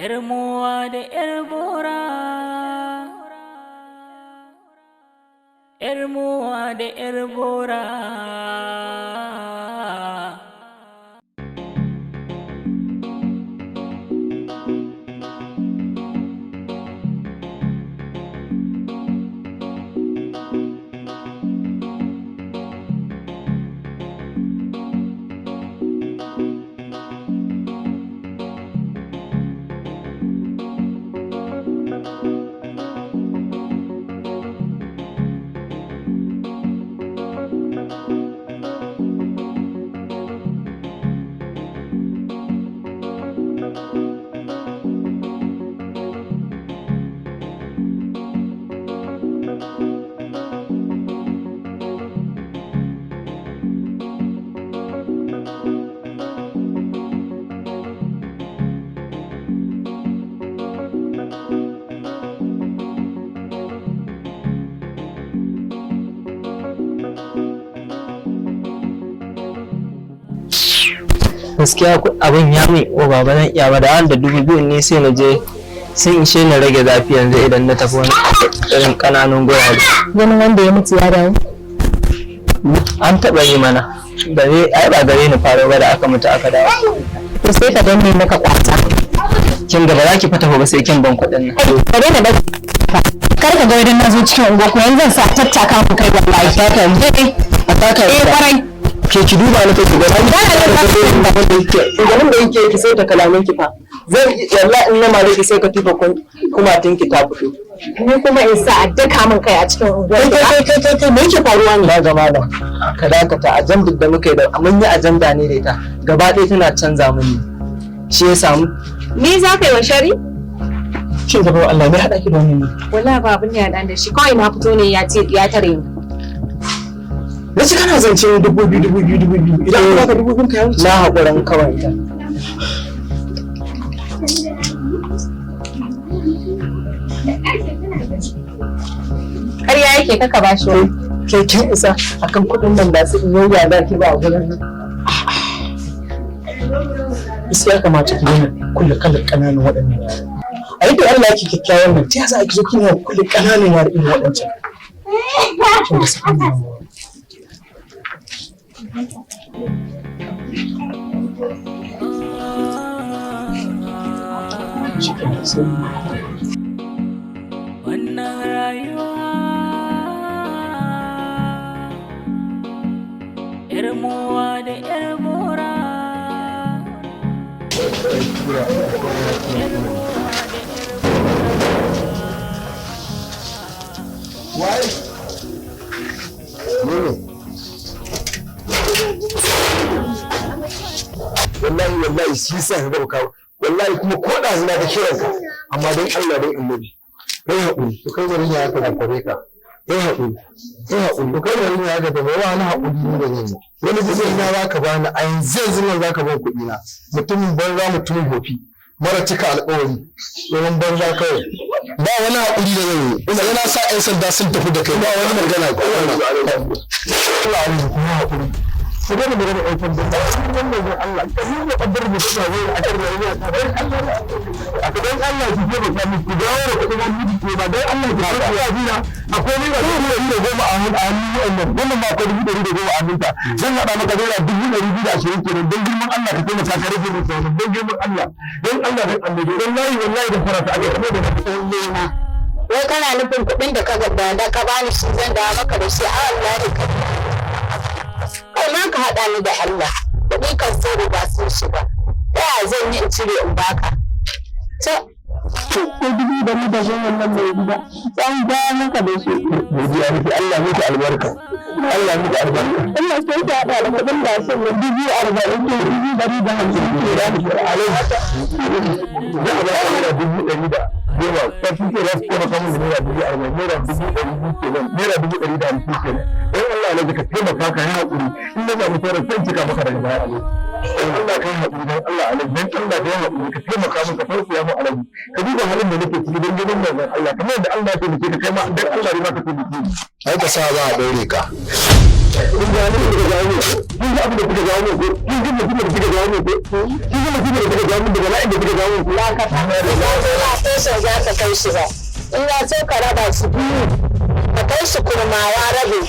'yar mowa da 'yar bora, 'yar mowa da 'yar bora. Gaskiya abin ya mai oba ba zan iya ba, da wanda 2000 ne sai na je sun ishe na rage zafi yanzu idan na tafi wani irin kananun gurare. Ganin wanda ya mutu ya dawo? An taɓa yi mana, ai ba gare ni faro ba da aka mutu aka dawo. To sai ka danne maka kwata. Kin ga ba za ki fita ba sai kin ban kuɗin nan. Ka daina da kar ka ga idan na zo cikin unguwa ko yanzu zan sa tattaka ku kai wallahi ta kan dai a taka kwarai. Ke ki duba na take ga nan ganin da yake ki sai ta kalamin ki fa zan yalla in na mare ki sai ka tuba kuma tinki ta fito ni kuma in sa a daka min kai a cikin unguwa. Kai me yake faruwa ne ga malam ka dakata ajandar da muka yi da mun yi ajanda ne da ita gaba ɗaya tana canza mini shi ya samu Ni za ka yi wa shari? shin gaba Allah me hada ki da wannan ne Wallahi ba abin ya dan da shi kawai na fito ne ya ce ya tare ni. Nace kana zance 2000 idan ka 2000 ka wuce na hakuran kawai ita Ƙarya yake kaka ba shi wani. ke kin isa akan kudin nan da su in yau da ki ba a gurin nan gaskiya kamata ki yi kullu kananan waɗannan yara a yadda Allah yake kyakkyawan nan ta yasa ake zo kina kullu kananan yara irin waɗancan kin ga sakin nan Wannan rayuwa 'yar mowa da 'yar bora, 'yar mowa da 'yar wallahi shi sa ka gaba kawo wallahi kuma ko da zina ka kiran ka amma don Allah don annabi kai haƙuri to kai bari ya ka da kare ka kai haƙuri to kai bari ya ka da wani haƙuri ne da zai wani kuɗi ina za ka bani a yanzu nan za ka ban kuɗi na mutumin banza mutumin hofi mara cika alƙawari domin banza kawai ba wani haƙuri da zai yi ina yana sa 'yan sanda sun tafi da kai ba wani magana ko wani Allah kuma haƙuri ku da magana ɗan sanda ba wannan ne Allah ka yi da kaddar mu suna wai a kan rayuwa ta dan Allah a kan Allah ki je ba mu ku dawo da kudin wani ko ba dan Allah ki fara ya jira akwai ne da da goma a hannun wannan ba ko da goma a hannunta zan hada maka naira 220 kenan dan girman Allah ka taimaka ka rage mu sauran dan girman Allah dan Allah dan Allah wallahi da farata a gaba da na Wai kana nufin kuɗin da ka bani shi zan dawo maka da shi a Allah da ka. Kai ma ka haɗa ni da Allah, kuɗi kan sai ba sun shiga. Ta yaya zan yi in cire in baka? ko dubu da mu da zaman nan mai gida san ga maka da shi godiya miki Allah miki albarka Allah miki albarka Allah sai ka hada da kudin da shi ne 40 ke 250 ke da shi alai da ba da 100 da yawa ta kike da su kuma kamar naira 40 naira 200 ke nan naira 150 ke nan dan Allah ne ka taimaka ka yi hakuri in da ba mu fara sai cika maka da baya alai Allah kai haƙuri dan Allah alai dan Allah kai haƙuri ka taimaka min ka tausaya mu alai ka duba halin da nake ciki dan gidan manzon Allah kamar da Allah ya taimake ka kai ma dan Allah ne ma ka taimake ni ai ka sa za a daure ka kun ga ne da jawo ne kun ga abin da kuka jawo ne ko kun ga mutum da kuka jawo ne ko kun ga mutum da kuka jawo ne daga la'in da kuka jawo ne la ka ta ba station za ka kai shi ba in ya so ka raba su biyu ka kai shi kurmawa rabin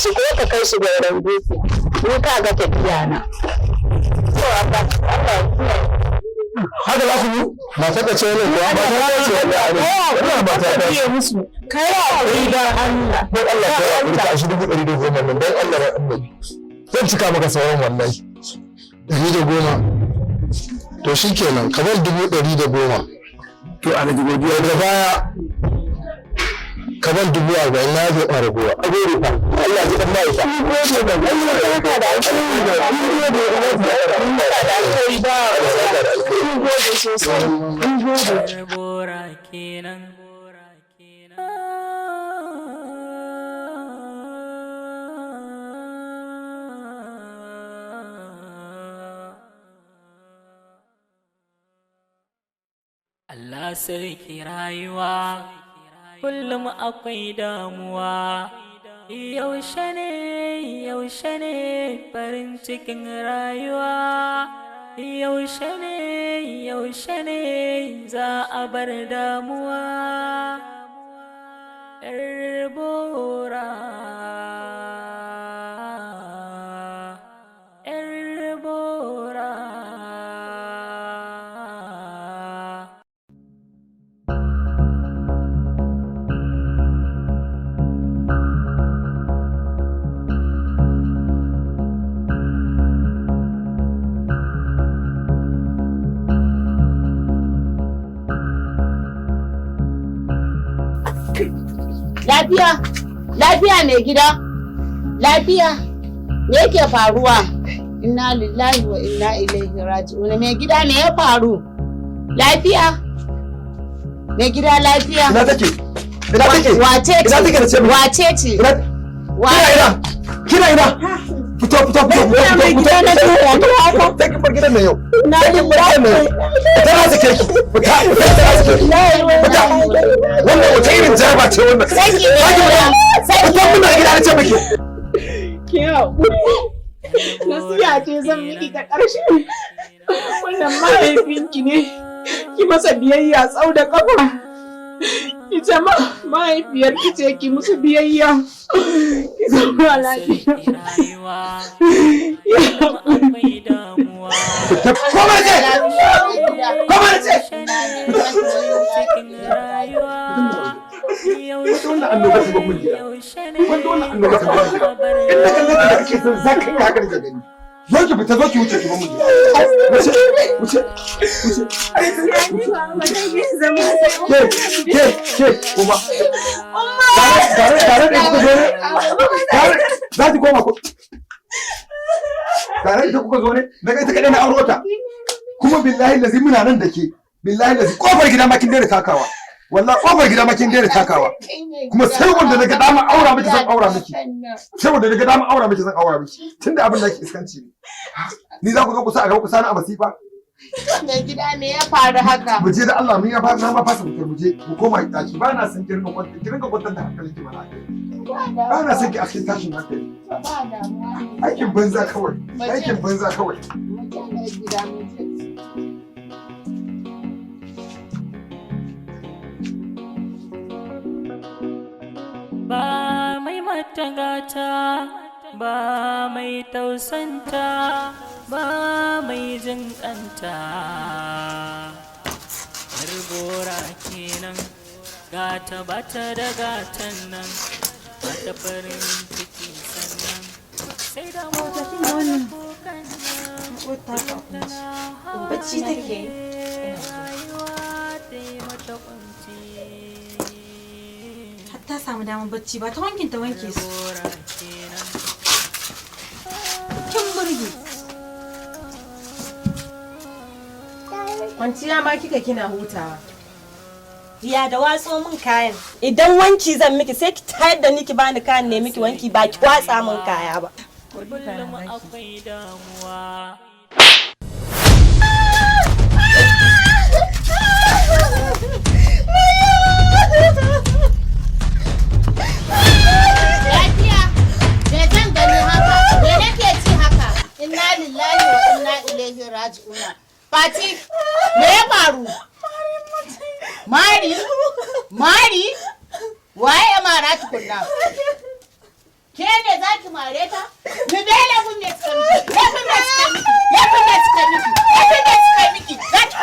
shi ko ka kai shi da ran dutse ni ka ga tafiya na to abba Allah haka za ku yi ba ta kace ne ko ba ta kace ne ina ba ta kace musu kai hakuri dan Allah dan Allah kai hakuri ka shi 110 nan dan Allah ya annabi zan cika maka sauran wallahi 110 to shikenan ka bar 110 to a rage godiya da baya ka bar 40,000 na zai fara gowa a gode fa Allah ya ji dan mai fa gode da Allah ka da alheri da gode da alheri da gode sosai gode bora kenan Allah sarki rayuwa kullum akwai damuwa yaushe ne farin cikin rayuwa yaushe ne za a bar damuwa yar bora yar bora Lafiya mai gida, lafiya, me yake faruwa? Inna lillahi wa inna ilaihi raji'un. Mai gida me ya faru? Lafiya? Mai gida lafiya? ina take Wace ce? ina take da ce Wace ce? kina ina fito na take bar gidan nan yau take bar gidan nan tana take ki fita wannan wata irin jaraba ce wannan sai muna gida na ce miki ki haƙuri nasiha ce zan miki ta ƙarshe wannan mahaifinki ne ki masa biyayya tsau da ƙafa ita ma mahaifiyarki ce ki musu biyayya ki zama lafiya wannan annoba ta bakun gida wannan annoba ta bakun gida inda kallon da kake son zaka yi haka da gani zo ki fita zo ki wuce ki bakun gida wuce ke kuma tare da kuka zo ne za ki koma ko tare da kuka zo ne daga ita kadai na auro ta kuma billahi lazi muna nan da ke billahi lazi kofar gida ma kin daina takawa wallahi kofar gida ma kin daina takawa kuma sai wanda daga dama aura miki zan aura miki sai wanda daga dama aura miki zan aura miki tunda abin da yake iskanci ne ni za ku zo ku sa a gaba ku sani a masifa mai gida me ya faru haka? mu je da Allah mun ya fara na ma fasa mu je mu koma daki ba na san ki rinka kwantar da hankali ki mana ba na san ki a cikin tashin hankali aikin banza kawai ba mai matagata ba mai tausanta ba mai jin kanta har gora kenan gata bata da gatan nan bata farin ciki sannan sai da motafin wannan bacci take rayuwa ta yi mata kunci ta samu damar bacci ba ta wankin ta wanke su kin burge kwanciya ma kika kina hutawa ya da watso min kayan idan wanki zan miki sai ki tayar da ni ki bani kayan ne miki wanki ba ki watsa min kaya ba kullum akwai damuwa Lafiya, me zan gani Mari? Waye ya mara tukunna? Ke ne za ki mare ta? Ni dai labun ne suka miki. Labun ne suka miki. Za ki